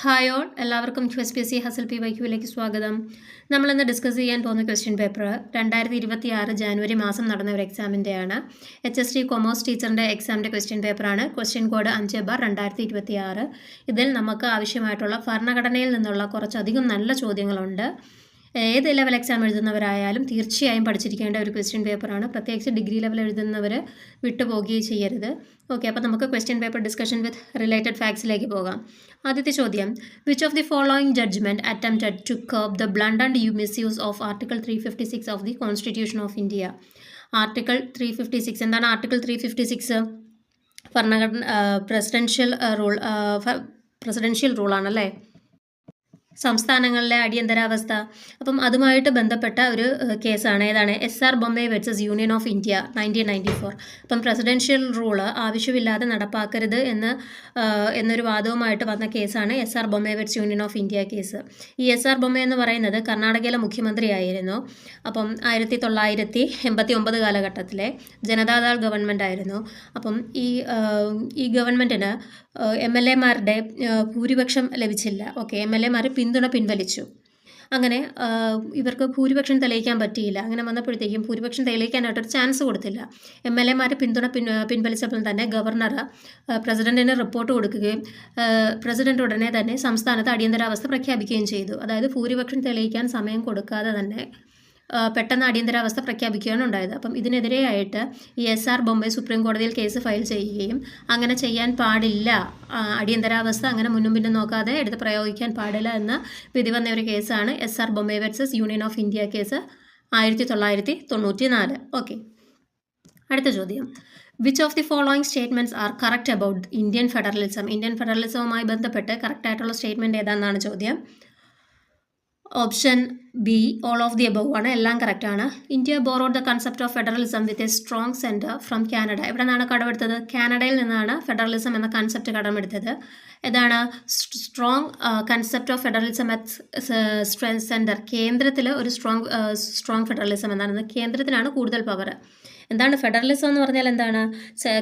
Hi all, എല്ലാവർക്കും QSPSC ഹസൽ PYQലേക്ക് സ്വാഗതം. നമ്മളിന്ന് ഡിസ്കസ് ചെയ്യാൻ പോകുന്ന ക്വസ്റ്റ്യൻ പേപ്പർ 2026 ജാനുവരി മാസം നടന്ന ഒരു എക്സാമിൻ്റെയാണ്. HST കൊമേഴ്സ് ടീച്ചറിൻ്റെ എക്സാമിൻ്റെ ക്വസ്റ്റ്യൻ പേപ്പറാണ്. Question code 5/2026. ഇതിൽ നമുക്ക് ആവശ്യമായിട്ടുള്ള ഭരണഘടനയിൽ നിന്നുള്ള കുറച്ചധികം നല്ല ചോദ്യങ്ങളുണ്ട്. ഏത് ലെവൽ എക്സാം എഴുതുന്നവരായാലും തീർച്ചയായും പഠിച്ചിരിക്കേണ്ട ഒരു ക്വസ്റ്റ്യൻ പേപ്പറാണ്. പ്രത്യേകിച്ച് ഡിഗ്രി ലെവൽ എഴുതുന്നവർ വിട്ടുപോകുകയും ചെയ്യരുത്. ഓക്കെ, അപ്പോൾ നമുക്ക് question paper discussion with related ഫാക്ട്സിലേക്ക് പോകാം. ആദ്യത്തെ ചോദ്യം, which of the following judgement attempted to curb the blunt and misuse of article 356 of the constitution of India? Article 356 എന്താണ്? ആർട്ടിക്കിൾ 356 ഭരണഘടന പ്രസിഡൻഷ്യൽ റൂളാണല്ലേ, സംസ്ഥാനങ്ങളിലെ അടിയന്തരാവസ്ഥ. അപ്പം അതുമായിട്ട് ബന്ധപ്പെട്ട ഒരു കേസാണ്. ഏതാണ്? SR Bommai versus union of India 1994. അപ്പം പ്രസിഡൻഷ്യൽ റൂള് ആവശ്യമില്ലാതെ നടപ്പാക്കരുത് എന്നൊരു വാദവുമായിട്ട് വന്ന കേസാണ് SR Bommai versus union of India case. ഈ SR ബൊമ്മെ എന്ന് പറയുന്നത് കർണാടകയിലെ മുഖ്യമന്ത്രിയായിരുന്നു. അപ്പം 1989 കാലഘട്ടത്തിലെ ജനതാദൾ ഗവൺമെൻറ് ആയിരുന്നു. അപ്പം ഈ ഗവൺമെൻറ്റിന് MLA-മാരുടെ ഭൂരിപക്ഷം ലഭിച്ചില്ല. ഓക്കെ, MLA-മാർ പിന്തുണ പിൻവലിച്ചു. അങ്ങനെ ഇവർക്ക് ഭൂരിപക്ഷം തെളിയിക്കാൻ പറ്റിയില്ല. അങ്ങനെ വന്നപ്പോഴത്തേക്കും ഭൂരിപക്ഷം തെളിയിക്കാനായിട്ടൊരു ചാൻസ് കൊടുത്തില്ല. MLA-മാർ പിന്തുണ പിൻവലിച്ചപ്പോൾ തന്നെ ഗവർണർ പ്രസിഡന്റിന് റിപ്പോർട്ട് കൊടുക്കുകയും പ്രസിഡന്റ് ഉടനെ തന്നെ സംസ്ഥാനത്ത് അടിയന്തരാവസ്ഥ പ്രഖ്യാപിക്കുകയും ചെയ്തു. അതായത് ഭൂരിപക്ഷം തെളിയിക്കാൻ സമയം കൊടുക്കാതെ തന്നെ പെട്ടെന്ന് അടിയന്തരാവസ്ഥ പ്രഖ്യാപിക്കുകയാണ് ഉണ്ടായത്. അപ്പം ഇതിനെതിരെയായിട്ട് ഈ SR ബൊമ്മെ സുപ്രീം കോടതിയിൽ കേസ് ഫയൽ ചെയ്യുകയും അങ്ങനെ ചെയ്യാൻ പാടില്ല, അടിയന്തരാവസ്ഥ അങ്ങനെ മുന്നും പിന്നും നോക്കാതെ എടുത്ത് പ്രയോഗിക്കാൻ പാടില്ല എന്ന വിധി വന്ന ഒരു കേസാണ് SR Bommai versus union of India case 1994. Okay, അടുത്ത ചോദ്യം, which of the following statements are correct about Indian federalism? Indian ഫെഡറലിസവുമായി ബന്ധപ്പെട്ട് കറക്റ്റായിട്ടുള്ള സ്റ്റേറ്റ്മെൻറ്റ് ഏതാണെന്നാണ് ചോദ്യം. Option B, all of the above ആണ്. എല്ലാം കറക്റ്റാണ്. India borrowed the concept of federalism with a strong centre from Canada. എവിടെ നിന്നാണ് കടമെടുത്തത്? കാനഡയിൽ നിന്നാണ് ഫെഡറലിസം എന്ന കൺസെപ്റ്റ് കടമെടുത്തത്. ഏതാണ്? Strong concept of federalism at centre. കേന്ദ്രത്തിൽ ഒരു സ്ട്രോങ് ഫെഡറലിസം എന്നാണ്. കേന്ദ്രത്തിനാണ് കൂടുതൽ പവർ. എന്താണ് ഫെഡറലിസം എന്ന് പറഞ്ഞാൽ? എന്താണ്?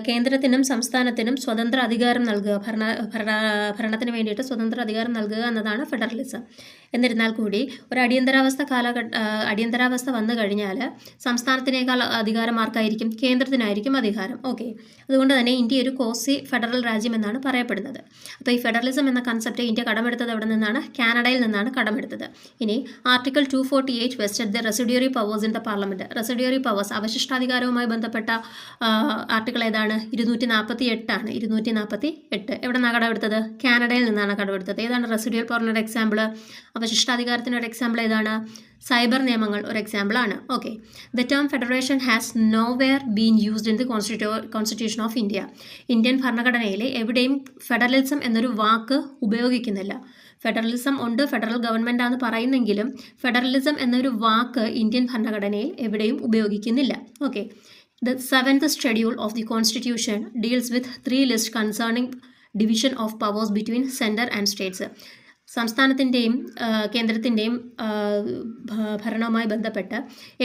കേന്ദ്രത്തിനും സംസ്ഥാനത്തിനും സ്വതന്ത്ര അധികാരം നൽകുക, ഭരണത്തിന് വേണ്ടിയിട്ട് സ്വതന്ത്ര അധികാരം നൽകുക എന്നതാണ് ഫെഡറലിസം. എന്നിരുന്നാൽ കൂടി ഒരു അടിയന്തരാവസ്ഥ വന്നു കഴിഞ്ഞാൽ സംസ്ഥാനത്തിനേക്കാൾ അധികാരം ആർക്കായിരിക്കും? കേന്ദ്രത്തിനായിരിക്കും അധികാരം. ഓക്കെ, അതുകൊണ്ട് തന്നെ ഇന്ത്യ ഒരു കോസി ഫെഡറൽ രാജ്യം എന്നാണ് പറയപ്പെടുന്നത്. അപ്പോൾ ഈ ഫെഡറലിസം എന്ന കൺസെപ്റ്റ് ഇന്ത്യ കടമെടുത്തത് എവിടെ നിന്നാണ്? കാനഡയിൽ നിന്നാണ് കടമെടുത്തത്. ഇനി article 248 vested the residuary powers in the parliament. Residuary powers, അവശിഷ്ടാധികാരവുമായി ബന്ധപ്പെട്ട ആർട്ടിക്കിൾ ഏതാണ്? 248 ആണ്. 248 എവിടെ നിന്നാണ് കടമെടുത്തത്? കാനഡയിൽ നിന്നാണ് കടമെടുത്തത്. ഏതാണ് റെസിഡ്യൂൽ പവറിനൊരു എക്സാമ്പിൾ? അവശിഷ്ടാധികാരത്തിന് ഒരു എക്സാമ്പിൾ ഏതാണ്? സൈബർ നിയമങ്ങൾ ഒരു എക്സാമ്പിൾ ആണ്. Okay, the term federation has nowhere been used in the constitution of India. Indian ഭരണഘടനയിൽ എവിടെയും ഫെഡറലിസം എന്നൊരു വാക്ക് ഉപയോഗിക്കുന്നില്ല. ഫെഡറലിസം ഉണ്ട്, ഫെഡറൽ ഗവൺമെൻറ് ആണെന്ന് പറയുന്നെങ്കിലും ഫെഡറലിസം എന്നൊരു വാക്ക് ഇന്ത്യൻ ഭരണഘടനയിൽ എവിടെയും ഉപയോഗിക്കുന്നില്ല. Okay, the 7th schedule of the constitution deals with 3 lists concerning division of powers between center and states. സംസ്ഥാനത്തിൻ്റെയും കേന്ദ്രത്തിൻ്റെയും ഭരണവുമായി ബന്ധപ്പെട്ട്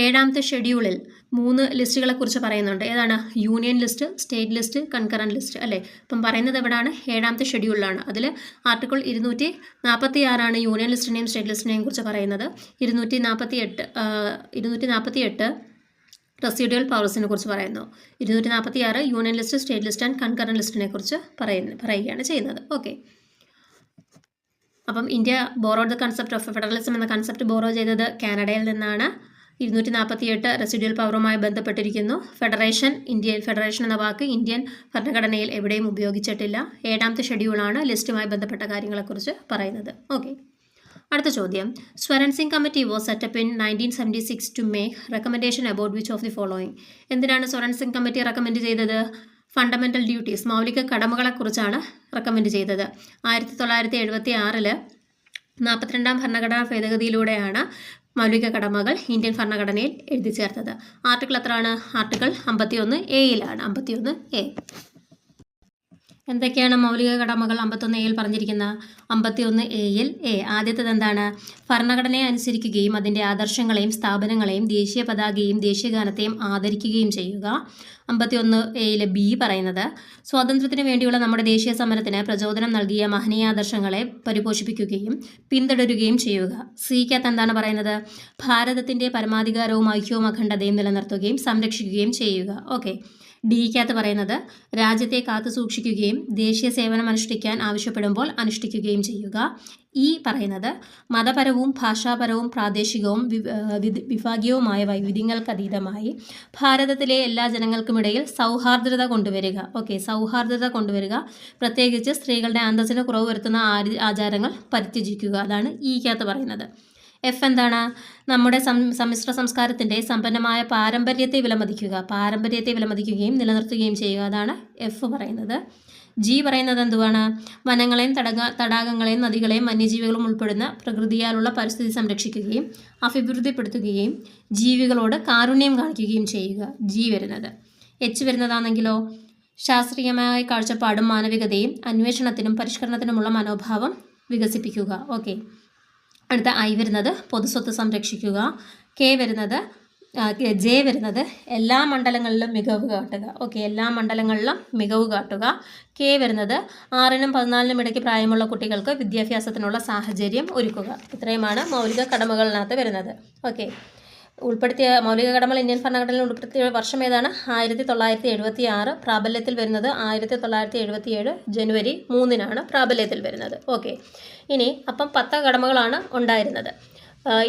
7th ഷെഡ്യൂളിൽ 3 ലിസ്റ്റുകളെക്കുറിച്ച് പറയുന്നുണ്ട്. ഏതാണ്? Union list, state list, concurrent list അല്ലേ. അപ്പം പറയുന്നത് എവിടെയാണ്? 7th ഷെഡ്യൂളിലാണ്. അതിൽ ആർട്ടിക്കിൾ 246 യൂണിയൻ ലിസ്റ്റിനെയും സ്റ്റേറ്റ് ലിസ്റ്റിനെയും കുറിച്ച് പറയുന്നത്. 248 റെസിഡ്യൂൽ പവേഴ്സിനെ കുറിച്ച് പറയുന്നു. 246 union list, state list and concurrent ലിസ്റ്റിനെ കുറിച്ച് പറയുകയാണ് ചെയ്യുന്നത്. ഓക്കെ, അപ്പം India borrowed the concept of federalism എന്ന കൺസെപ്റ്റ് ബോറോ ചെയ്തത് കാനഡയിൽ നിന്നാണ്. 248 റെസിഡ്യൂൽ പവറുമായി ബന്ധപ്പെട്ടിരിക്കുന്നു. ഫെഡറേഷൻ എന്ന വാക്ക് ഇന്ത്യൻ ഭരണഘടനയിൽ എവിടെയും ഉപയോഗിച്ചിട്ടില്ല. 7th ഷെഡ്യൂളാണ് ലിസ്റ്റുമായി ബന്ധപ്പെട്ട കാര്യങ്ങളെക്കുറിച്ച് പറയുന്നത്. ഓക്കെ, അടുത്ത ചോദ്യം, Swaran Singh committee was set up in 1976 to make recommendation about which of the following? എന്തിനാണ് സ്വരൺ സിംഗ് കമ്മിറ്റി റെക്കമെൻഡ് ചെയ്തത്? ഫണ്ടമെൻ്റൽ ഡ്യൂട്ടീസ്, മൗലിക കടമകളെക്കുറിച്ചാണ് റെക്കമെൻഡ് ചെയ്തത്. 1976 42ാം ഭരണഘടനാ ഭേദഗതിയിലൂടെയാണ് മൗലിക കടമകൾ ഇന്ത്യൻ ഭരണഘടനയിൽ എഴുതി ചേർത്തത്. ആർട്ടിക്കിൾ എത്രയാണ്? Article 51A. 51A. എന്തൊക്കെയാണ് മൗലിക കടമകൾ 51A പറഞ്ഞിരിക്കുന്ന 51A ആദ്യത്തേത് എന്താണ്? ഭരണഘടനയെ അനുസരിക്കുകയും അതിൻ്റെ ആദർശങ്ങളെയും സ്ഥാപനങ്ങളെയും ദേശീയ പതാകയും ദേശീയഗാനത്തെയും ആദരിക്കുകയും ചെയ്യുക. 51A B പറയുന്നത് സ്വാതന്ത്ര്യത്തിന് വേണ്ടിയുള്ള നമ്മുടെ ദേശീയ സമരത്തിന് പ്രചോദനം നൽകിയ മഹനീയാദർശങ്ങളെ പരിപോഷിപ്പിക്കുകയും പിന്തുടരുകയും ചെയ്യുക. സിക്കകത്ത് എന്താണ് പറയുന്നത്? ഭാരതത്തിൻ്റെ പരമാധികാരവും ഐക്യവും അഖണ്ഡതയും നിലനിർത്തുകയും സംരക്ഷിക്കുകയും ചെയ്യുക. ഓക്കെ. ഡിക്കകത്ത് പറയുന്നത് രാജ്യത്തെ കാത്തു സൂക്ഷിക്കുകയും ദേശീയ സേവനം അനുഷ്ഠിക്കാൻ ആവശ്യപ്പെടുമ്പോൾ അനുഷ്ഠിക്കുകയും ചെയ്യുക. ഈ പറയുന്നത് മതപരവും ഭാഷാപരവും പ്രാദേശികവും വിഭാഗീയവുമായ വൈവിധ്യങ്ങൾക്കതീതമായി ഭാരതത്തിലെ എല്ലാ ജനങ്ങൾക്കുമിടയിൽ സൗഹാർദ്ദത കൊണ്ടുവരിക. ഓക്കെ, സൗഹാർദ്ദത കൊണ്ടുവരിക, പ്രത്യേകിച്ച് സ്ത്രീകളുടെ അന്തസ്സിന് കുറവ് വരുത്തുന്ന ആചാരങ്ങൾ പരിത്യജിക്കുക. അതാണ് ഈക്കകത്ത് പറയുന്നത്. എഫ് എന്താണ്? നമ്മുടെ സമ്മിശ്ര സംസ്കാരത്തിൻ്റെ സമ്പന്നമായ പാരമ്പര്യത്തെ വിലമതിക്കുകയും നിലനിർത്തുകയും ചെയ്യുക. അതാണ് എഫ് പറയുന്നത്. ജി പറയുന്നത് എന്തുവാണ്? വനങ്ങളെയും തടാകങ്ങളെയും നദികളെയും വന്യജീവികളും ഉൾപ്പെടുന്ന പ്രകൃതിയാലുള്ള പരിസ്ഥിതി സംരക്ഷിക്കുകയും അഭിവൃദ്ധിപ്പെടുത്തുകയും ജീവികളോട് കാരുണ്യം കാണിക്കുകയും ചെയ്യുക. ജി വരുന്നത്. എച്ച് വരുന്നതാണെങ്കിലോ ശാസ്ത്രീയമായ കാഴ്ചപ്പാടും മാനവികതയും അന്വേഷണത്തിനും പരിഷ്കരണത്തിനുമുള്ള മനോഭാവം വികസിപ്പിക്കുക. ഓക്കെ. അടുത്ത ഐ വരുന്നത് പൊതുസ്വത്ത് സംരക്ഷിക്കുക. ജെ വരുന്നത് എല്ലാ മണ്ഡലങ്ങളിലും മികവ് കാട്ടുക. ഓക്കെ, എല്ലാ മണ്ഡലങ്ങളിലും മികവ് കാട്ടുക. കെ വരുന്നത് 6-നും 14-നും ഇടയ്ക്ക് പ്രായമുള്ള കുട്ടികൾക്ക് വിദ്യാഭ്യാസത്തിനുള്ള സാഹചര്യം ഒരുക്കുക. ഇത്രയുമാണ് മൗലിക കടമകളിനകത്ത് വരുന്നത്. ഓക്കെ, ഉൾപ്പെടുത്തിയ മൗലിക കടമകൾ ഇന്ത്യൻ ഭരണഘടനയിൽ ഉൾപ്പെടുത്തിയ വർഷം ഏതാണ്? 1976. പ്രാബല്യത്തിൽ വരുന്നത് 1977 ജനുവരി 3-നാണ് പ്രാബല്യത്തിൽ വരുന്നത്. ഓക്കെ, ഇനി അപ്പം 10 കടമകളാണ് ഉണ്ടായിരുന്നത്.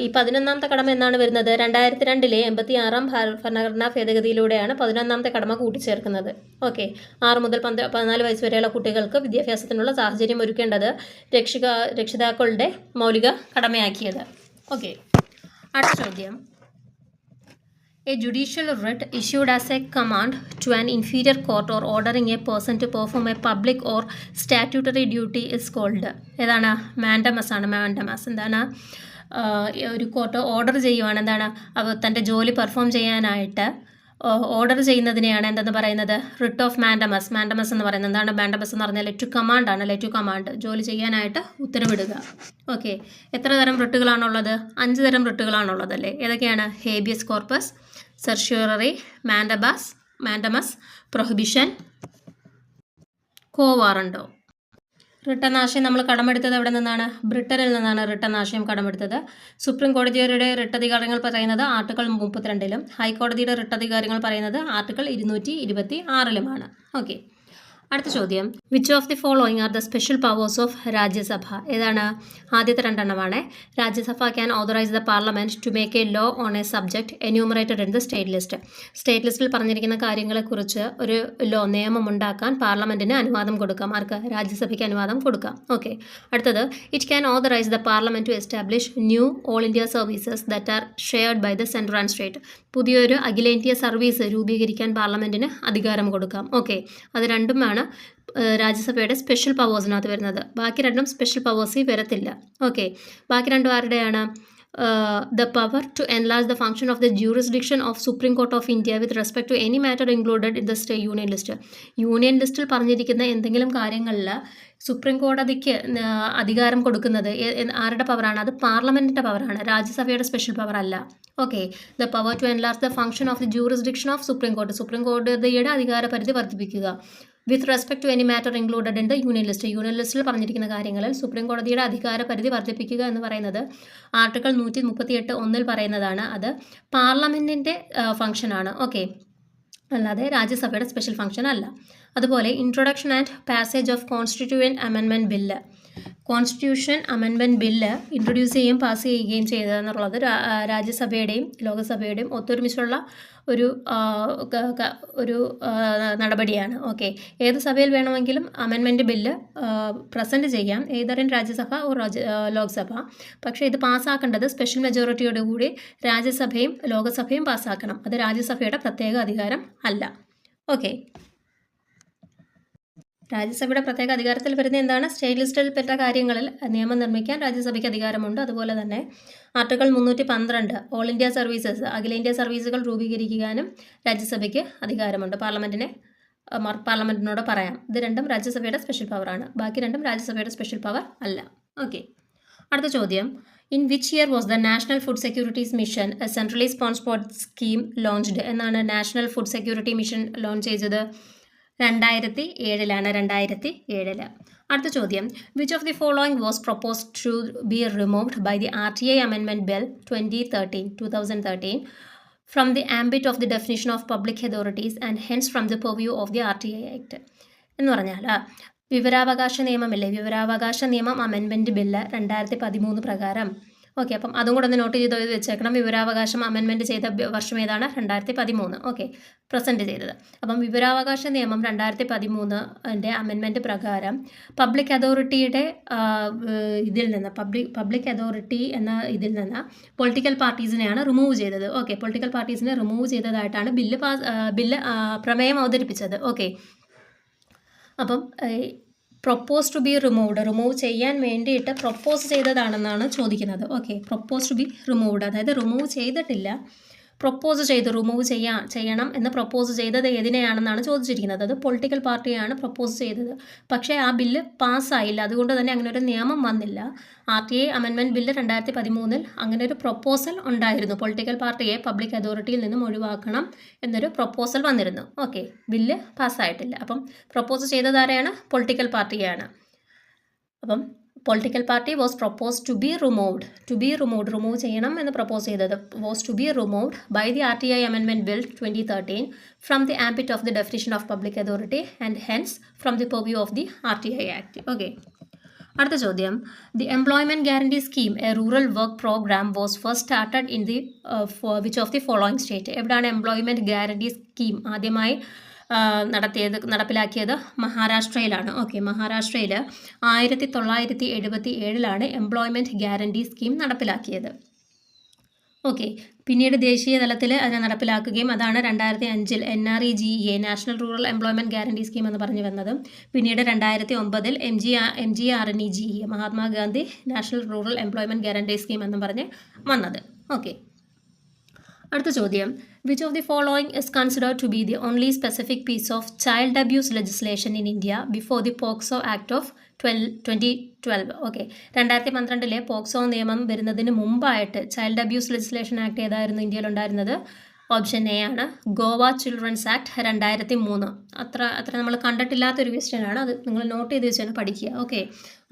ഈ 11ാമത്തെ കടമ എന്നാണ് വരുന്നത്? 2002 86-ാം ഭരണഘടനാ ഭേദഗതിയിലൂടെയാണ് 11ാമത്തെ കടമ കൂട്ടിച്ചേർക്കുന്നത്. ഓക്കെ, 6 മുതൽ 14 വയസ്സ് വരെയുള്ള കുട്ടികൾക്ക് വിദ്യാഭ്യാസത്തിനുള്ള സാഹചര്യം ഒരുക്കേണ്ടത് രക്ഷിതാക്കളുടെ മൗലിക കടമയാക്കിയത്. ഓക്കെ, അടുത്ത ചോദ്യം. A judicial writ issued as a command to an inferior court or ordering a person to perform a public or statutory duty is called. ഏതാണ്? മാൻഡമസ് ആണ്. മാൻഡമസ് എന്താണ്? ഒരു കോർട്ട് ഓർഡർ ചെയ്യുവാണ്. എന്താണ്? തൻ്റെ ജോലി പെർഫോം ചെയ്യാനായിട്ട് ഓർഡർ ചെയ്യുന്നതിനെയാണ് എന്തെന്ന് പറയുന്നത്? Writ of mandamus. മാൻഡമസ് എന്ന് പറയുന്നത് എന്താണ്? മാൻഡമസ് എന്ന് പറഞ്ഞാൽ ലെറ്റ് ടു കമാൻഡ് ആണ്. ലെറ്റ് ടു കമാൻഡ്, ജോലി ചെയ്യാനായിട്ട് ഉത്തരവിടുക. ഓക്കെ, എത്ര തരം റിട്ടുകളാണുള്ളത്? 5 തരം റിട്ടുകളാണുള്ളത് അല്ലേ? ഏതൊക്കെയാണ്? Habeas corpus, certiorari, mandamus, prohibition, quo warranto. Written ആശയം നമ്മൾ കടമെടുത്തത് എവിടെ നിന്നാണ്? ബ്രിട്ടനിൽ നിന്നാണ് റിട്ടൺ ആശയം കടമെടുത്തത്. സുപ്രീം കോടതിയുടെ റിട്ടധികാരങ്ങൾ പറയുന്നത് ആർട്ടിക്കിൾ 32-ലും ഹൈക്കോടതിയുടെ റിട്ടധികാരങ്ങൾ പറയുന്നത് ആർട്ടിക്കിൾ 226-ലുമാണ്. ഓക്കെ, അടുത്ത ചോദ്യം. Which of the following are the special powers of Rajya Sabha? ഏതാണ്? ആദ്യത്തെ 2 എണ്ണമാണ്. Rajya Sabha can authorise the parliament to make a law on a subject enumerated in the state list. State ലിസ്റ്റിൽ പറഞ്ഞിരിക്കുന്ന കാര്യങ്ങളെക്കുറിച്ച് ഒരു നിയമമുണ്ടാക്കാൻ പാർലമെൻറ്റിന് അനുവാദം കൊടുക്കാം. ആർക്ക്? രാജ്യസഭയ്ക്ക് അനുവാദം കൊടുക്കാം. ഓക്കെ, അടുത്തത്. It can authorise the parliament to establish new all India services that are shared by the central and state. പുതിയൊരു അഖിലേന്ത്യാ സർവീസ് രൂപീകരിക്കാൻ പാർലമെൻറ്റിന് അധികാരം കൊടുക്കാം. ഓക്കെ, അത് രണ്ടുമാണ് രാജ്യസഭയുടെ സ്പെഷ്യൽ പവേഴ്സിനകത്ത് വരുന്നത്. ബാക്കി 2 സ്പെഷ്യൽ പവേഴ്സിൽ വരത്തില്ല. ഓക്കെ, ബാക്കി 2 ആരുടെയാണ്? The power to enlarge the function of the jurisdiction of supreme court of India with respect to any matter included in the union list. Union ലിസ്റ്റിൽ പറഞ്ഞിരിക്കുന്ന എന്തെങ്കിലും കാര്യങ്ങളിൽ സുപ്രീം കോടതിക്ക് അധികാരം കൊടുക്കുന്നത് ആരുടെ പവറാണ്? അത് പാർലമെൻറ്റിൻ്റെ പവറാണ്, രാജ്യസഭയുടെ സ്പെഷ്യൽ പവർ അല്ല. Okay, the power to enlarge the function of the jurisdiction of supreme court. Supreme കോടതിയുടെ അധികാര പരിധി വർദ്ധിപ്പിക്കുക. With respect to any matter included in the union list. Union ലിസ്റ്റിൽ പറഞ്ഞിരിക്കുന്ന കാര്യങ്ങളിൽ സുപ്രീം കോടതിയുടെ അധികാര പരിധി വർദ്ധിപ്പിക്കുക എന്ന് പറയുന്നത് ആർട്ടിക്കിൾ 138(1) പറയുന്നതാണ്. അത് പാർലമെൻറ്റിൻ്റെ ഫംഗ്ഷനാണ്. ഓക്കെ, അല്ലാതെ രാജ്യസഭയുടെ സ്പെഷ്യൽ ഫംഗ്ഷൻ അല്ല. അതുപോലെ introduction and passage of constituent amendment bill. Constitution amendment bill introduce ചെയ്യുകയും പാസ് ചെയ്യുകയും ചെയ്തതെന്നുള്ളത് രാജ്യസഭയുടെയും ലോകസഭയുടെയും ഒത്തൊരുമിച്ചുള്ള ഒരു നടപടിയാണ്. ഓക്കെ, ഏത് സഭയിൽ വേണമെങ്കിലും അമെൻമെൻറ്റ് ബില്ല് പ്രസൻറ്റ് ചെയ്യാം, ഏതറിൻ രാജ്യസഭ ഓർ ലോക്സഭ. പക്ഷേ ഇത് പാസ്സാക്കേണ്ടത് സ്പെഷ്യൽ മെജോറിറ്റിയോടുകൂടി രാജ്യസഭയും ലോകസഭയും പാസ്സാക്കണം. അത് രാജ്യസഭയുടെ പ്രത്യേക അധികാരം അല്ല. ഓക്കെ, രാജ്യസഭയുടെ പ്രത്യേക അധികാരത്തിൽ വരുന്ന എന്താണ്? സ്റ്റേറ്റ് ലിസ്റ്റിൽപ്പെട്ട കാര്യങ്ങളിൽ നിയമം നിർമ്മിക്കാൻ രാജ്യസഭയ്ക്ക് അധികാരമുണ്ട്. അതുപോലെ തന്നെ ആർട്ടിക്കിൾ 312 ഓൾ ഇന്ത്യ സർവീസസ്, അഖിലേന്ത്യാ സർവീസുകൾ രൂപീകരിക്കാനും രാജ്യസഭയ്ക്ക് അധികാരമുണ്ട്. പാർലമെൻറ്റിനെ പാർലമെൻറ്റിനോട് പറയാം. ഇത് രണ്ടും രാജ്യസഭയുടെ സ്പെഷ്യൽ പവറാണ്. ബാക്കി രണ്ടും രാജ്യസഭയുടെ സ്പെഷ്യൽ പവർ അല്ല. ഓക്കെ, അടുത്ത ചോദ്യം. In which year was the national food securities mission a centrally sponsored scheme launched? എന്നാണ് national food security mission launch ചെയ്തത്? 2007 2007. അടുത്ത ചോദ്യം. Which of the following was proposed to be removed by the RTA amendment bill 2013 from the ambit of the definition of public authorities and hence from the purview of the RTA Act? എന്ന് പറഞ്ഞാൽ വിവരാവകാശ നിയമമില്ലേ, വിവരാവകാശ നിയമം amendment bill 2013 പ്രകാരം. Okay, അപ്പം അതും കൂടെ ഒന്ന് നോട്ട് ചെയ്ത് വെച്ചേക്കണം. വിവരാവകാശം അമെൻമെൻറ്റ് ചെയ്ത വർഷം ഏതാണ്? 2013. ഓക്കെ, പ്രസൻറ്റ് ചെയ്തത്. അപ്പം വിവരാവകാശ നിയമം 2013 അമെൻമെൻറ്റ് പ്രകാരം പബ്ലിക് അതോറിറ്റിയുടെ ഇതിൽ നിന്ന് പബ്ലിക് അതോറിറ്റി എന്ന ഇതിൽ നിന്ന് പൊളിറ്റിക്കൽ പാർട്ടീസിനെയാണ് റിമൂവ് ചെയ്തത്. ഓക്കെ, പൊളിറ്റിക്കൽ പാർട്ടീസിനെ റിമൂവ് ചെയ്തതായിട്ടാണ് ബില്ല് പ്രമേയം അവതരിപ്പിച്ചത്. ഓക്കെ, അപ്പം പ്രൊപ്പോസ് ടു ബി റിമൂവ് ചെയ്യാൻ വേണ്ടിയിട്ട് പ്രൊപ്പോസ് ചെയ്തതാണെന്നാണ് ചോദിക്കുന്നത്. Okay, propose to be removed, അതായത് റിമൂവ് ചെയ്തിട്ടില്ല, പ്രൊപ്പോസ് ചെയ്തു റിമൂവ് ചെയ്യണം എന്ന് പ്രൊപ്പോസ് ചെയ്തത് ഏതിനെയാണെന്നാണ് ചോദിച്ചിരിക്കുന്നത്. അത് പൊളിറ്റിക്കൽ പാർട്ടിയാണ് പ്രൊപ്പോസ് ചെയ്തത്. പക്ഷേ ആ ബില്ല് പാസ്സായില്ല, അതുകൊണ്ട് തന്നെ അങ്ങനെ ഒരു നിയമം വന്നില്ല. RTA അമെൻമെൻറ്റ് ബില്ല് 2013 അങ്ങനെ ഒരു പ്രൊപ്പോസൽ ഉണ്ടായിരുന്നു. പൊളിറ്റിക്കൽ പാർട്ടിയെ പബ്ലിക് അതോറിറ്റിയിൽ നിന്നും ഒഴിവാക്കണം എന്നൊരു പ്രൊപ്പോസൽ വന്നിരുന്നു. ഓക്കെ, ബില്ല് പാസ്സായിട്ടില്ല. അപ്പം പ്രൊപ്പോസ് ചെയ്തത് ആരെയാണ്? പൊളിറ്റിക്കൽ പാർട്ടിയാണ്. അപ്പം political party was propose to be removed, remove ചെയ്യണം എന്ന് പ്രൊപ്പോസ് ചെയ്തത് was to be removed by the RTA amendment bill 2013 from the ambit of the definition of public authority and hence from the purview of the RTA act. Okay, അടുത്ത ചോദ്യം. The employment guarantee scheme a rural work programme was first started in the which of the following state? എവിടെയാണ് employment guarantee scheme ആദ്യമായി നടപ്പിലാക്കിയത്? മഹാരാഷ്ട്രയിലാണ്. Okay, മഹാരാഷ്ട്രയിൽ 1977 employment guarantee scheme നടപ്പിലാക്കിയത്. Okay, പിന്നീട് ദേശീയ തലത്തിൽ അതിനെ നടപ്പിലാക്കുകയും അതാണ് 2005 NREGA national rural employment guarantee scheme എന്ന് പറഞ്ഞു വന്നത്. പിന്നീട് 2009 MGRNEGE Mahatma Gandhi national rural employment guarantee scheme എന്ന് പറഞ്ഞ് വന്നത്. ഓക്കെ, അടുത്ത ചോദ്യം. Which of the following is considered to be the only specific piece of child abuse legislation in India before the POCSO act of 2012? Okay, 2012 POCSO നിയമം വരുന്നതിന് മുമ്പായിട്ട് child abuse legislation act ഏതായിരുന്നു ഇന്ത്യയിൽ ഉണ്ടായിരുന്നത്? ഓപ്ഷൻ എ ആണ് Goa children's act 2003. അത്ര നമ്മൾ കണ്ടിട്ടില്ലാത്തൊരു ക്വസ്റ്റ്യനാണ്, അത് നിങ്ങൾ നോട്ട് ചെയ്ത് വെച്ച് തന്നെ പഠിക്കുക. ഓക്കെ,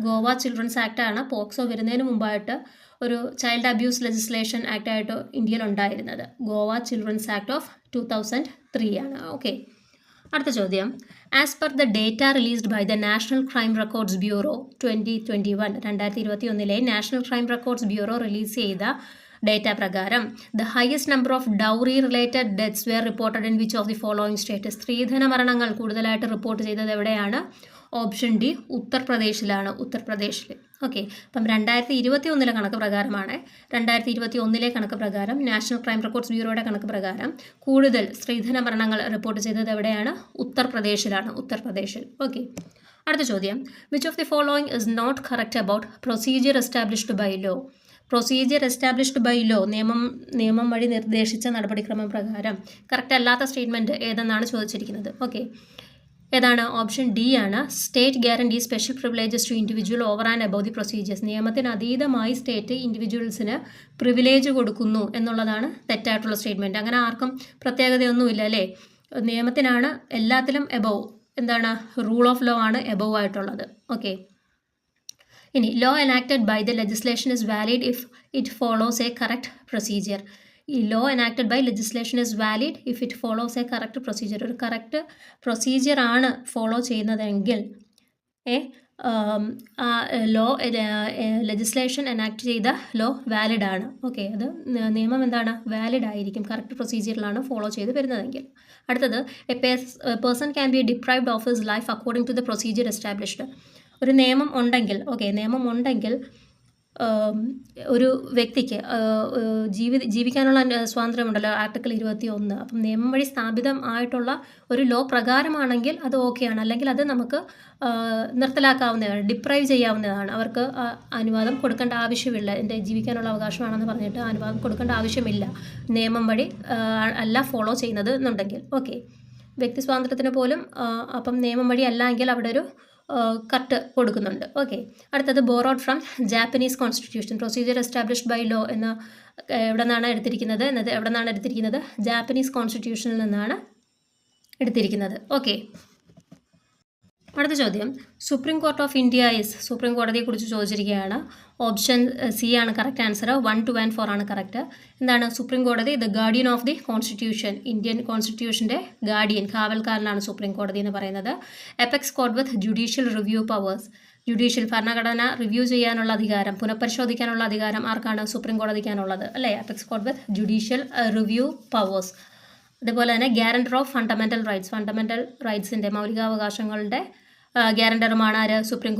ഗോവ ചിൽഡ്രൻസ് ആക്ട് ആണ് പോക്സോ വരുന്നതിന് മുമ്പായിട്ട് ഒരു ചൈൽഡ് അബ്യൂസ് ലെജിസ്ലേഷൻ ആക്ടായിട്ട് ഇന്ത്യയിൽ ഉണ്ടായിരുന്നത്. ഗോവ ചിൽഡ്രൻസ് ആക്ട് ഓഫ് 2003 ആണ്. ഓക്കെ, അടുത്ത ചോദ്യം. As per the data released by the national crime records bureau 2021 national crime records bureau release ചെയ്ത ഡേറ്റ പ്രകാരം the highest number of dowry related deaths were reported in which of the following state? സ്ത്രീധന മരണങ്ങൾ കൂടുതലായിട്ട് report ചെയ്തത് എവിടെയാണ്? Option D ഉത്തർപ്രദേശിലാണ്. ഉത്തർപ്രദേശിൽ. Okay, അപ്പം 2021 കണക്ക് പ്രകാരമാണ്. 2021 കണക്ക് പ്രകാരം നാഷണൽ ക്രൈം റെക്കോർഡ്സ് ബ്യൂറോയുടെ കണക്ക് പ്രകാരം കൂടുതൽ സ്ത്രീധന മരണങ്ങൾ റിപ്പോർട്ട് ചെയ്തത് എവിടെയാണ്? ഉത്തർപ്രദേശിലാണ്. ഉത്തർപ്രദേശിൽ. ഓക്കെ, അടുത്ത ചോദ്യം. Which of the following is not correct about procedure established by law? Procedure established by law നിയമം വഴി നിർദ്ദേശിച്ച നടപടിക്രമം പ്രകാരം കറക്റ്റ് അല്ലാത്ത സ്റ്റേറ്റ്മെൻറ്റ് ഏതെന്നാണ് ചോദിച്ചിരിക്കുന്നത്. ഓക്കെ, ഏതാണ്? ഓപ്ഷൻ ഡി ആണ് state guarantee special privileges to individual over and above the procedures. നിയമത്തിന് അതീതമായി സ്റ്റേറ്റ് ഇൻഡിവിജ്വൽസിന് പ്രിവിലേജ് കൊടുക്കുന്നു എന്നുള്ളതാണ് തെറ്റായിട്ടുള്ള സ്റ്റേറ്റ്മെൻറ്റ്. അങ്ങനെ ആർക്കും പ്രത്യേകതയൊന്നുമില്ല അല്ലേ? നിയമത്തിനാണ് എല്ലാത്തിലും എബവ്, എന്താണ്? റൂൾ ഓഫ് ലോ ആണ് എബവ് ആയിട്ടുള്ളത്. ഓക്കെ, ഇനി law enacted by the legislation is valid if it follows a correct procedure. ഈ law enacted by legislation is valid if it follows a correct procedure. ഒരു correct procedure ആണ് follow ചെയ്യുന്നതെങ്കിൽ law legislation enact ചെയ്ത law valid ആണ്. Okay, അത് നിയമം എന്താണ്? Valid ആയിരിക്കും കറക്റ്റ് പ്രൊസീജിയറിലാണ് ഫോളോ ചെയ്ത് വരുന്നതെങ്കിൽ. അടുത്തത്, a person can be deprived of his life according to the procedure established. ഒരു നിയമം ഉണ്ടെങ്കിൽ ഒരു വ്യക്തിക്ക് ജീവിക്കാനുള്ള സ്വാതന്ത്ര്യമുണ്ടല്ലോ, ആർട്ടിക്കിൾ 21. അപ്പം നിയമം വഴി സ്ഥാപിതം ആയിട്ടുള്ള ഒരു ലോ പ്രകാരമാണെങ്കിൽ അത് ഓക്കെയാണ്, അല്ലെങ്കിൽ അത് നമുക്ക് നിർത്തലാക്കാവുന്നതാണ്, ഡിപ്രൈവ് ചെയ്യാവുന്നതാണ്. അവർക്ക് അനുവാദം കൊടുക്കേണ്ട ആവശ്യമില്ല. എൻ്റെ ജീവിക്കാനുള്ള അവകാശമാണെന്ന് പറഞ്ഞിട്ട് അനുവാദം കൊടുക്കേണ്ട ആവശ്യമില്ല നിയമം വഴി അല്ല ഫോളോ ചെയ്യുന്നത് എന്നുണ്ടെങ്കിൽ. ഓക്കെ, വ്യക്തി സ്വാതന്ത്ര്യത്തിന് പോലും അപ്പം നിയമം വഴി അല്ല എങ്കിൽ അവിടെ ഒരു കട്ട് കൊടുക്കുന്നുണ്ട്. ഓക്കെ, അടുത്തത് borrowed from Japanese constitution, procedure established by law എന്ന എവിടെ നിന്നാണ് എടുത്തിരിക്കുന്നത്? ജാപ്പനീസ് കോൺസ്റ്റിറ്റ്യൂഷനിൽ നിന്നാണ് എടുത്തിരിക്കുന്നത്. ഓക്കെ, അടുത്ത ചോദ്യം, supreme court of India is, supreme കോടതിയെക്കുറിച്ച് ചോദിച്ചിരിക്കുകയാണ്. ഓപ്ഷൻ സി ആണ് കറക്റ്റ് ആൻസർ. 1, 2 and 4 ആണ് കറക്റ്റ്. എന്താണ് സുപ്രീം കോടതി? The guardian of the constitution, Indian കോൺസ്റ്റിറ്റ്യൂഷൻ്റെ ഗാർഡിയൻ, കാവൽക്കാരനാണ് സുപ്രീം കോടതി എന്ന് പറയുന്നത്. Apex court with judicial review powers, judicial ഭരണഘടന റിവ്യൂ ചെയ്യാനുള്ള അധികാരം, പുനഃപരിശോധിക്കാനുള്ള അധികാരം ആർക്കാണ്? സുപ്രീം കോടതിക്കാണുള്ളത് അല്ലേ? Apex court with judicial review powers. അതുപോലെ തന്നെ ഗ്യാരണ്ടർ ഓഫ് ഫണ്ടമെൻ്റൽ റൈറ്റ്സിൻ്റെ, മൗലികാവകാശങ്ങളുടെ ഗ്യാരണ്ടറുമാണ് ആര്? സുപ്രീം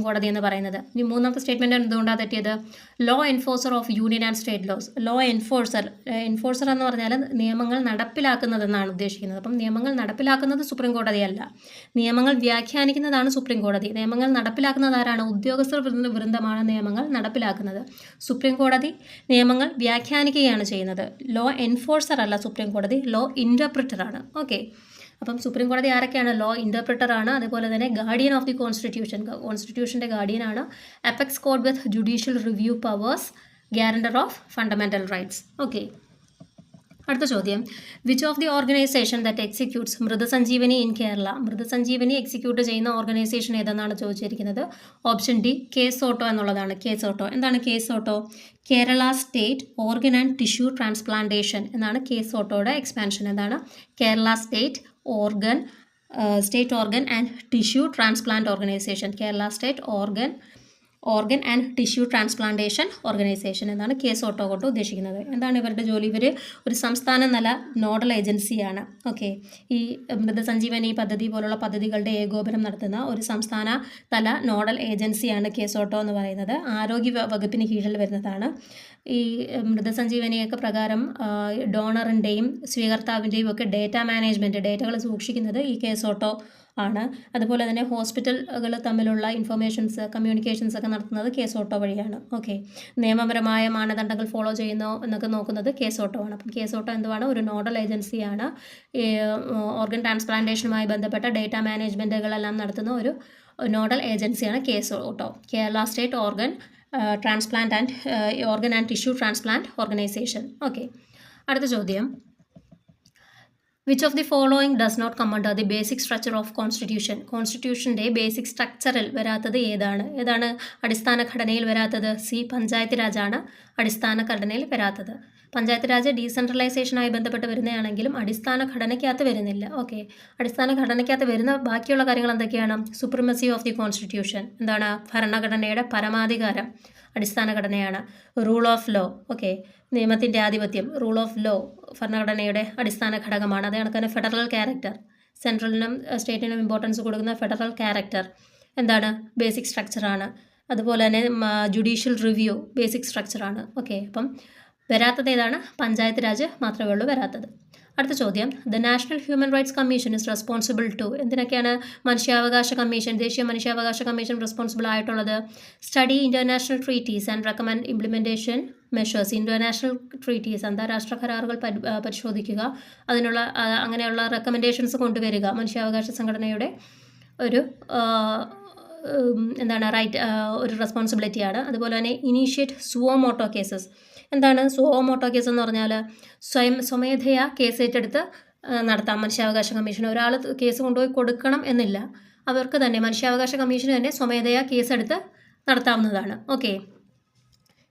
കോടതി എന്ന് പറയുന്നത്. ഇനി മൂന്നാമത്തെ സ്റ്റേറ്റ്മെൻറ്റ് എന്തുകൊണ്ടാണ് തെറ്റിയത്? Law enforcer of union and state laws. Law enforcer എന്ന് പറഞ്ഞാൽ നിയമങ്ങൾ നടപ്പിലാക്കുന്നതെന്നാണ് ഉദ്ദേശിക്കുന്നത്. അപ്പം നിയമങ്ങൾ നടപ്പിലാക്കുന്നത് സുപ്രീം കോടതിയല്ല, നിയമങ്ങൾ വ്യാഖ്യാനിക്കുന്നതാണ് സുപ്രീം കോടതി. നിയമങ്ങൾ നടപ്പിലാക്കുന്നത് ആരാണ്? ഉദ്യോഗസ്ഥർ വൃന്ദമാണ് നിയമങ്ങൾ നടപ്പിലാക്കുന്നത്. സുപ്രീം കോടതി നിയമങ്ങൾ വ്യാഖ്യാനിക്കുകയാണ് ചെയ്യുന്നത്. ലോ എൻഫോഴ്സർ അല്ല സുപ്രീം കോടതി, ലോ ഇൻ്റർപ്രിറ്ററാണ്. ഓക്കെ, അപ്പം സുപ്രീം കോടതി ആരൊക്കെയാണ്? ലോ ഇൻ്റർപ്രിറ്റർ ആണ്. അതുപോലെ തന്നെ ഗാർഡിയൻ ഓഫ് ദി കോൺസ്റ്റിറ്റ്യൂഷൻ്റെ ഗാർഡിയനാണ്. Apex court with judicial review powers, guarantor of fundamental rights. Okay, അടുത്ത ചോദ്യം, which of the organisation that executes Mrithasanjeevani in Kerala, Mrithasanjeevani execute ചെയ്യുന്ന ഓർഗനൈസേഷൻ ഏതെന്നാണ് ചോദിച്ചിരിക്കുന്നത്. ഓപ്ഷൻ ഡി കേസോട്ടോ എന്നുള്ളതാണ്. കേസോട്ടോ എന്താണ്? KSOTTO Kerala state organ and tissue transplantation എന്നാണ് കേസോട്ടോയുടെ എക്സ്പാൻഷൻ. എന്താണ്? Kerala state organ and tissue transplant organisation, Kerala state organ and tissue transplantation organisation എന്നാണ് കേസോട്ടോ കൊണ്ട് ഉദ്ദേശിക്കുന്നത്. എന്താണ് ഇവരുടെ ജോലി? ഇവർ ഒരു സംസ്ഥാന തല നോഡൽ ഏജൻസിയാണ്. ഓക്കെ, ഈ മൃതസഞ്ജീവനി പദ്ധതി പോലുള്ള പദ്ധതികളുടെ ഏകോപനം നടത്തുന്ന ഒരു സംസ്ഥാന തല നോഡൽ ഏജൻസിയാണ് കേസോട്ടോ എന്ന് പറയുന്നത്. ആരോഗ്യ വകുപ്പിന് കീഴിൽ വരുന്നതാണ്. ഈ മൃതസഞ്ജീവനിയൊക്കെ പ്രകാരം ഡോണറിൻ്റെയും സ്വീകർത്താവിൻ്റെയും ഒക്കെ ഡേറ്റകൾ സൂക്ഷിക്കുന്നത് ഈ കേസോട്ടോ ആണ്. അതുപോലെ തന്നെ ഹോസ്പിറ്റലുകൾ തമ്മിലുള്ള കമ്മ്യൂണിക്കേഷൻസ് ഒക്കെ നടത്തുന്നത് കേസോട്ടോ വഴിയാണ്. ഓക്കെ, നിയമപരമായ മാനദണ്ഡങ്ങൾ ഫോളോ ചെയ്യുന്നോ എന്നൊക്കെ നോക്കുന്നത് കേസോട്ടോ ആണ്. അപ്പം കേസോട്ടോ എന്തുവാണ്? ഒരു നോഡൽ ഏജൻസിയാണ്. ഓർഗൻ ട്രാൻസ്പ്ലാന്റേഷനുമായി ബന്ധപ്പെട്ട ഡേറ്റ മാനേജ്മെൻറ്റുകളെല്ലാം നടത്തുന്ന ഒരു നോഡൽ ഏജൻസിയാണ് KSOTTO, Kerala state organ and tissue transplant organisation. Okay, അടുത്ത ചോദ്യം, which of the following does not come under the basic structure of constitution, കോൺസ്റ്റിറ്റ്യൂഷൻ്റെ ബേസിക് സ്ട്രക്ചറിൽ വരാത്തത് ഏതാണ് അടിസ്ഥാന ഘടനയിൽ വരാത്തത്? സി, പഞ്ചായത്ത് രാജാണ് അടിസ്ഥാന ഘടനയിൽ വരാത്തത്. പഞ്ചായത്ത് രാജ് ഡീസെൻട്രലൈസേഷനുമായി ബന്ധപ്പെട്ട് വരുന്നതാണെങ്കിലും അടിസ്ഥാന ഘടനയ്ക്കകത്ത് വരുന്നില്ല. ഓക്കെ, അടിസ്ഥാന ഘടനയ്ക്കകത്ത് വരുന്ന ബാക്കിയുള്ള കാര്യങ്ങൾ എന്തൊക്കെയാണ്? സുപ്രീമസി ഓഫ് ദി കോൺസ്റ്റിറ്റ്യൂഷൻ, എന്താണ്? ഭരണഘടനയുടെ പരമാധികാരം അടിസ്ഥാന ഘടനയാണ്. റൂൾ ഓഫ് ലോ, ഓക്കെ, നിയമത്തിൻ്റെ ആധിപത്യം, റൂൾ ഓഫ് ലോ ഭരണഘടനയുടെ അടിസ്ഥാന ഘടകമാണ്. അതേ കണക്ക് ഫെഡറൽ ക്യാരക്ടർ, സെൻട്രലിനും സ്റ്റേറ്റിനും ഇമ്പോർട്ടൻസ് കൊടുക്കുന്ന ഫെഡറൽ ക്യാരക്ടർ എന്താണ്? ബേസിക് സ്ട്രക്ചറാണ്. അതുപോലെ തന്നെ ജുഡീഷ്യൽ റിവ്യൂ ബേസിക് സ്ട്രക്ചറാണ്. ഓക്കെ, അപ്പം വരാത്തത് ഏതാണ്? പഞ്ചായത്ത് രാജ് മാത്രമേ ഉള്ളൂ വരാത്തത്. അടുത്ത ചോദ്യം, the national human rights commission is responsible to, എന്തിനൊക്കെയാണ് ദേശീയ മനുഷ്യാവകാശ കമ്മീഷൻ റെസ്പോൺസിബിൾ ആയിട്ടുള്ളത്? Study international treaties and recommend implementation measures, international treaties അന്താരാഷ്ട്ര കരാറുകൾ പരിശോധിക്കുക, അതിനുള്ള അങ്ങനെയുള്ള റെക്കമെൻഡേഷൻസ് കൊണ്ടുവരിക മനുഷ്യാവകാശ സംഘടനയുടെ ഒരു ഒരു റെസ്പോൺസിബിലിറ്റിയാണ്. അതുപോലെ തന്നെ ഇനീഷ്യേറ്റ് സുവോമോട്ടോ കേസസ്, എന്താണ് സുവോമോട്ടോ കേസ് എന്ന് പറഞ്ഞാൽ? സ്വമേധയാ കേസ് ഏറ്റെടുത്ത് നടത്താം മനുഷ്യാവകാശ കമ്മീഷൻ. ഒരാൾ കേസ് കൊണ്ടുപോയി കൊടുക്കണം എന്നില്ല, അവർക്ക് തന്നെ മനുഷ്യാവകാശ കമ്മീഷന് തന്നെ സ്വമേധയാ കേസെടുത്ത് നടത്താവുന്നതാണ്. ഓക്കെ,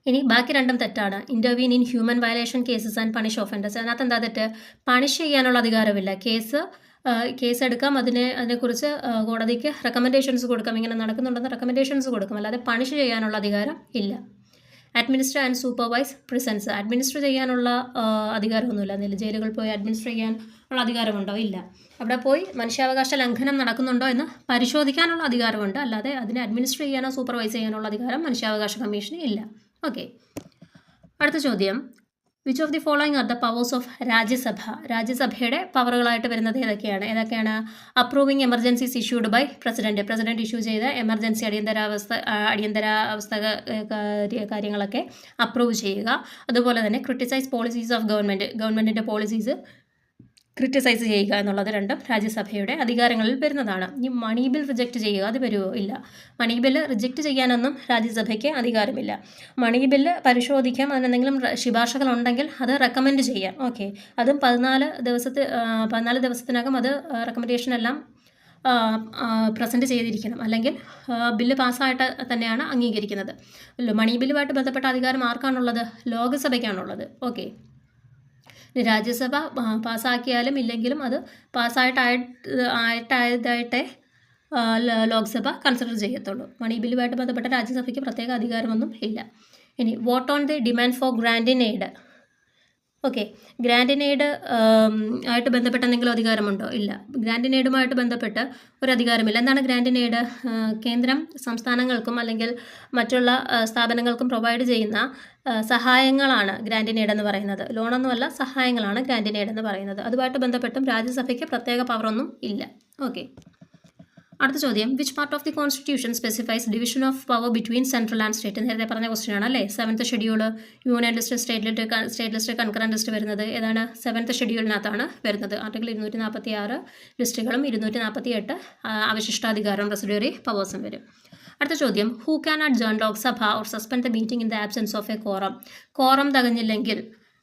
ഇനി ബാക്കി രണ്ടും തെറ്റാണ്. Intervene in human violation cases and punish offenders, അതിനകത്ത് എന്താ തെറ്റ്? പണിഷ് ചെയ്യാനുള്ള അധികാരമില്ല. കേസ് എടുക്കാം, അതിനെക്കുറിച്ച് കോടതിക്ക് റെക്കമെൻഡേഷൻസ് കൊടുക്കാം, ഇങ്ങനെ നടക്കുന്നുണ്ടെന്ന് റെക്കമെൻഡേഷൻസ് കൊടുക്കും, അല്ലാതെ പണിഷ് ചെയ്യാനുള്ള അധികാരം ഇല്ല. Administer and supervise presents, administer ചെയ്യാനുള്ള അധികാരമൊന്നുമില്ല. എന്തെങ്കിലും ജയിലുകളിൽ പോയി അഡ്മിനിസ്റ്റർ ചെയ്യാനുള്ള അധികാരമുണ്ടോ? ഇല്ല. അവിടെ പോയി മനുഷ്യാവകാശ ലംഘനം നടക്കുന്നുണ്ടോ എന്ന് പരിശോധിക്കാനുള്ള അധികാരമുണ്ട്, അല്ലാതെ അതിനെ അഡ്മിനിസ്റ്റർ ചെയ്യാനോ സൂപ്പർവൈസ് ചെയ്യാനുള്ള അധികാരം മനുഷ്യാവകാശ കമ്മീഷന് ഇല്ല. ഓക്കെ, അടുത്ത ചോദ്യം, which of the following are the powers of Rajya Sabha, രാജ്യസഭയുടെ പവറുകളായിട്ട് വരുന്നത് ഏതൊക്കെയാണ്? Approving emergencies issued by president issue ചെയ്ത എമർജൻസി അടിയന്തരാവസ്ഥ കാര്യങ്ങളൊക്കെ അപ്രൂവ് ചെയ്യുക. അതുപോലെ തന്നെ ക്രിട്ടിസൈസ് പോളിസീസ് ഓഫ് ഗവൺമെൻറ്റിൻ്റെ പോളിസീസ് ക്രിറ്റിസൈസ് ചെയ്യുക എന്നുള്ളത് രണ്ടും രാജ്യസഭയുടെ അധികാരങ്ങളിൽ വരുന്നതാണ്. ഈ മണി ബിൽ റിജക്റ്റ് ചെയ്യുക അത് വരുമോ? ഇല്ല. മണി ബില്ല് റിജക്റ്റ് ചെയ്യാനൊന്നും രാജ്യസഭയ്ക്ക് അധികാരമില്ല. മണി ബില്ല് പരിശോധിക്കാം, അതിനെന്തെങ്കിലും ശുപാർശകളുണ്ടെങ്കിൽ അത് റെക്കമെൻഡ് ചെയ്യാം. ഓക്കെ, അതും 14 ദിവസത്തിനകം അത് റെക്കമെൻഡേഷൻ എല്ലാം പ്രസൻറ്റ് ചെയ്തിരിക്കണം, അല്ലെങ്കിൽ ബില്ല് പാസ്സായിട്ട് തന്നെയാണ് അംഗീകരിക്കുന്നത്. മണി ബില്ലുമായിട്ട് ബന്ധപ്പെട്ട അധികാരം ആർക്കാണുള്ളത്? ലോക്സഭയ്ക്കാണുള്ളത്. ഓക്കെ, രാജ്യസഭ പാസ്സാക്കിയാലും ഇല്ലെങ്കിലും അത് പാസ്സായിട്ടായതായിട്ടേ ലോക്സഭ കൺസിഡർ ചെയ്യത്തുള്ളൂ. മണി ബില്ലുമായിട്ട് ബന്ധപ്പെട്ട രാജ്യസഭയ്ക്ക് പ്രത്യേക അധികാരമൊന്നും ഇല്ല. ഇനി vote on the demand for grand in aid. Okay, grand in aid ആയിട്ട് ബന്ധപ്പെട്ട എന്തെങ്കിലും അധികാരമുണ്ടോ? ഇല്ല. ഗ്രാൻഡ് ഇൻ എയ്ഡുമായിട്ട് ബന്ധപ്പെട്ട് ഒരു അധികാരമില്ല. എന്താണ് ഗ്രാൻഡ് ഇൻ എയ്ഡ്? കേന്ദ്രം സംസ്ഥാനങ്ങൾക്കും അല്ലെങ്കിൽ മറ്റുള്ള സ്ഥാപനങ്ങൾക്കും പ്രൊവൈഡ് ചെയ്യുന്ന സഹായങ്ങളാണ് ഗ്രാൻഡ് ഇൻ എയ്ഡ് എന്ന് പറയുന്നത്. ലോണൊന്നുമല്ല, സഹായങ്ങളാണ് ഗ്രാൻഡ് ഇൻ എയ്ഡ് എന്ന് പറയുന്നത്. അതുമായിട്ട് ബന്ധപ്പെട്ടും രാജ്യസഭയ്ക്ക് പ്രത്യേക പവറൊന്നും ഇല്ല. ഓക്കെ, അടുത്ത ചോദ്യം, which part of the constitution specifies division of power between central and state? നേരത്തെ പറഞ്ഞ ക്വസ്റ്റ്യൻ ആണ് അല്ലേ. 7th schedule, union list, state list, concurrent list വരുന്നത് ഏതാണ്? 7th ഷെഡ്യൂളിനകത്താണ് വരുന്നത്. ആർട്ടിക്കിൾ 246 ലിസ്റ്റുകളും 248 അവശിഷ്ടാധികാരം റെസിഡ്യൂറി പവേഴ്സും വരും. അടുത്ത ചോദ്യം, who can adjourn Lok Sabha or suspend the meeting in the absence of a quorum? Quorum തികഞ്ഞില്ലെങ്കിൽ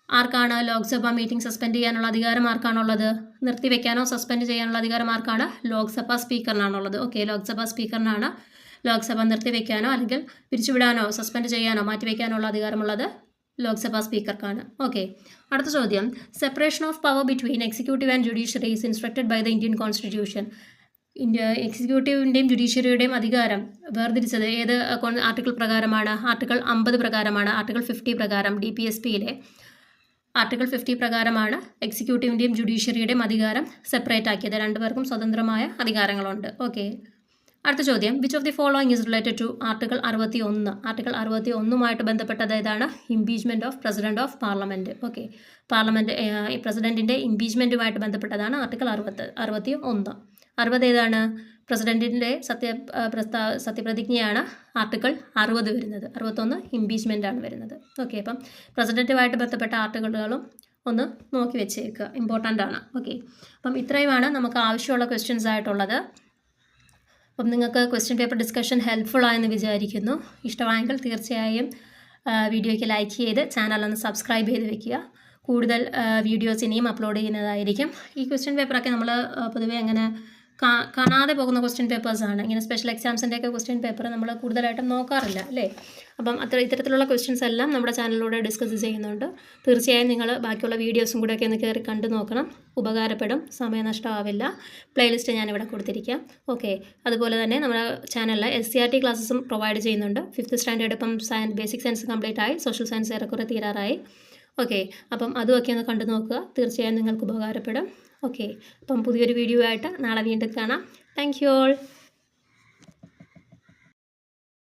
ആർക്കാണ് ലോക്സഭ മീറ്റിംഗ് സസ്പെൻഡ് ചെയ്യാനുള്ള അധികാരം? ആർക്കാണുള്ളത്? നിർത്തിവെക്കാനോ സസ്പെൻഡ് ചെയ്യാനുള്ള അധികാരം ആർക്കാണ്? ലോക്സഭാ സ്പീക്കറിനാണുള്ളത്. ഓക്കെ, ലോക്സഭാ സ്പീക്കറിനാണ് ലോക്സഭ നിർത്തിവെക്കാനോ അല്ലെങ്കിൽ പിരിച്ചുവിടാനോ സസ്പെൻഡ് ചെയ്യാനോ മാറ്റിവെക്കാനുള്ള അധികാരമുള്ളത് ലോക്സഭാ സ്പീക്കർക്കാണ്. ഓക്കെ, അടുത്ത ചോദ്യം, separation of power between executive and judiciary is instructed by the Indian constitution. എക്സിക്യൂട്ടീവിൻ്റെയും ജുഡീഷ്യറിയുടെയും അധികാരം വേർതിരിച്ചത് ഏത് ആർട്ടിക്കിൾ പ്രകാരമാണ്? ആർട്ടിക്കിൾ 50 പ്രകാരമാണ്. ആർട്ടിക്കിൾ 50 പ്രകാരം DPSPയിലെ ആർട്ടിക്കിൾ 50 പ്രകാരമാണ് എക്സിക്യൂട്ടീവിൻ്റെയും ജുഡീഷ്യറിയുടെയും അധികാരം സെപ്പറേറ്റ് ആക്കിയത്. രണ്ടുപേർക്കും സ്വതന്ത്രമായ അധികാരങ്ങളുണ്ട്. ഓക്കെ, അടുത്ത ചോദ്യം, which of the following is related to article 61? Article 61മായിട്ട് ബന്ധപ്പെട്ടത് ഏതാണ്? Impeachment of president of parliament. Okay, പ്രസിഡന്റിൻ്റെ ഇംപീച്ച്മെൻറ്റുമായിട്ട് ബന്ധപ്പെട്ടതാണ് ആർട്ടിക്കിൾ 61. 60 ഏതാണ്? പ്രസിഡന്റിൻ്റെ സത്യപ്രതിജ്ഞയാണ് ആർട്ടിക്കിൾ 60 വരുന്നത്. 61 ഇംപീച്ച്മെൻ്റ് ആണ് വരുന്നത്. ഓക്കെ, അപ്പം പ്രസിഡന്റുമായിട്ട് ബന്ധപ്പെട്ട ആർട്ടിക്കിളുകളും ഒന്ന് നോക്കി വെച്ചേക്കുക, ഇമ്പോർട്ടൻ്റ് ആണ്. ഓക്കെ, അപ്പം ഇത്രയുമാണ് നമുക്ക് ആവശ്യമുള്ള ക്വസ്റ്റ്യൻസ് ആയിട്ടുള്ളത്. അപ്പം നിങ്ങൾക്ക് ക്വസ്റ്റ്യൻ പേപ്പർ ഡിസ്കഷൻ ഹെൽപ്ഫുൾ ആയെന്ന് വിചാരിക്കുന്നു. ഇഷ്ടമായെങ്കിൽ തീർച്ചയായും വീഡിയോയ്ക്ക് ലൈക്ക് ചെയ്ത് ചാനലൊന്ന് സബ്സ്ക്രൈബ് ചെയ്ത് വെക്കുക. കൂടുതൽ വീഡിയോസ് ഇനിയും അപ്ലോഡ് ചെയ്യുന്നതായിരിക്കും. ഈ ക്വസ്റ്റ്യൻ പേപ്പറൊക്കെ നമ്മൾ പൊതുവേ അങ്ങനെ കാണാതെ പോകുന്ന ക്വസ്റ്റ്യൻ പേപ്പേഴ്സാണ്. ഇങ്ങനെ സ്പെഷ്യൽ എക്സാംസിൻ്റെയൊക്കെ ക്വസ്റ്റ്യൻ പേപ്പർ നമ്മൾ കൂടുതലായിട്ടും നോക്കാറില്ല അല്ലേ. അപ്പം ഇത്തരത്തിലുള്ള ക്വസ്റ്റ്യൻസ് എല്ലാം നമ്മുടെ ചാനലിലൂടെ ഡിസ്കസ് ചെയ്യുന്നുണ്ട്. തീർച്ചയായും നിങ്ങൾ ബാക്കിയുള്ള വീഡിയോസും കൂടെയൊക്കെ ഒന്ന് കയറി കണ്ടു നോക്കണം, ഉപകാരപ്പെടും, സമയനഷ്ടമാവില്ല. പ്ലേലിസ്റ്റ് ഞാനിവിടെ കൊടുത്തിരിക്കാം. ഓക്കെ, അതുപോലെ തന്നെ നമ്മുടെ ചാനലിൽ SCRT ക്ലാസ്സസും പ്രൊവൈഡ് ചെയ്യുന്നുണ്ട്. 5th സ്റ്റാൻഡേർഡ് ഇപ്പം ബേസിക് സയൻസ് കംപ്ലീറ്റ് ആയി, സോഷ്യൽ സയൻസ് ഏറെക്കുറെ തീരാറായി. ഓക്കെ, അപ്പം അതുമൊക്കെ ഒന്ന് കണ്ടു നോക്കുക, തീർച്ചയായും നിങ്ങൾക്ക് ഉപകാരപ്പെടും. ഓക്കെ, അപ്പം പുതിയൊരു വീഡിയോ ആയിട്ട് നാളെ വീണ്ടും കാണാം. Thank you all.